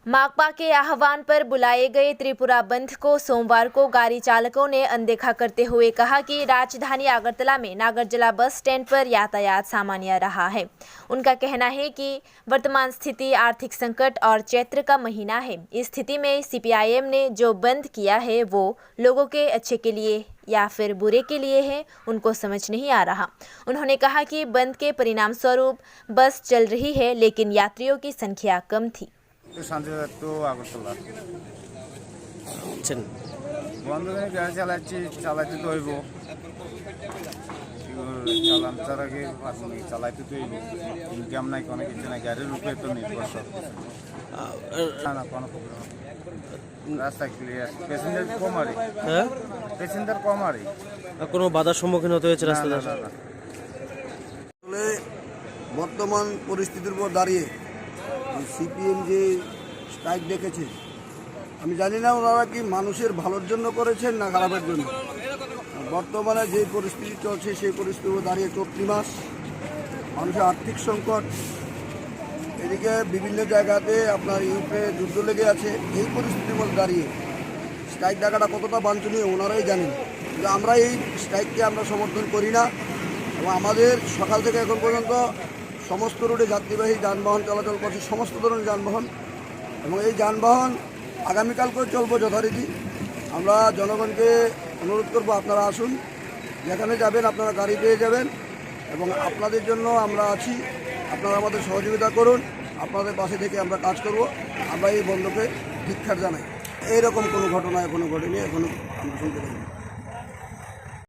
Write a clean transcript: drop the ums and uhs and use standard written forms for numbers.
माकपा के आह्वान पर बुलाए गए त्रिपुरा बंद को सोमवार को गाड़ी चालकों ने अनदेखा करते हुए कहा कि राजधानी अगरतला में नागरजला बस स्टैंड पर यातायात सामान्य रहा है। उनका कहना है कि वर्तमान स्थिति आर्थिक संकट और चैत्र का महीना है। इस स्थिति में सीपीआईएम ने जो बंद किया है वो लोगों के अच्छे के लिए या फिर बुरे के लिए है, उनको समझ नहीं आ रहा। उन्होंने कहा कि बंद के परिणाम स्वरूप बस चल रही है लेकिन यात्रियों की संख्या कम थी। আগরতলা বন্ধ করে গাড়ি চালাইতে তো হইব, চালান তার আগে চালাইতে তো হইব। ইনকাম নাই, কোনো কিছু নাই, গাড়ির উপরে তো নির্ভর সব। না কোনো প্রবলেম, রাস্তা ক্লিয়ার, প্যাসেঞ্জার কম আরে। হ্যাঁ, প্যাসেঞ্জার কম আরে, কোনো বাধার সম্মুখীন হতে হয়েছে রাস্তাতে? আসলে বর্তমান পরিস্থিতির উপর দাঁড়িয়ে সিপিএম যে স্ট্রাইক ডেকেছে, আমি জানি না ওনারা কি মানুষের ভালোর জন্য করেছেন না খারাপের জন্য। বর্তমানে যে পরিস্থিতি চলছে সেই পরিস্থিতির উপর দাঁড়িয়ে চলতি মাস মানুষের আর্থিক সংকট, এদিকে বিভিন্ন জায়গাতে আপনার ইউপে যুদ্ধ লেগে আছে। এই পরিস্থিতির মধ্যে দাঁড়িয়ে স্ট্রাইক ডাকাটা কতটা বাঞ্ছনীয় ওনারাই জানেন। কিন্তু আমরা এই স্ট্রাইককে আমরা সমর্থন করি না এবং আমাদের সকাল থেকে এখন পর্যন্ত সমস্ত রুটে যাত্রীবাহী যানবাহন চলাচল করছে, সমস্ত ধরনের যানবাহন, এবং এই যানবাহন আগামীকালকেও চলবো যথারীতি। আমরা জনগণকে অনুরোধ করব, আপনারা আসুন, যেখানে যাবেন আপনারা গাড়ি পেয়ে যাবেন এবং আপনাদের জন্য আমরা আছি। আপনারা আমাদের সহযোগিতা করুন, আপনাদের পাশে থেকে আমরা কাজ করব। আমরা এই বন্ধকে ধিক্কার জানাই। এইরকম কোনো ঘটনা এখনও ঘটেনি, এখনও আমরা শুনতে পাইনি।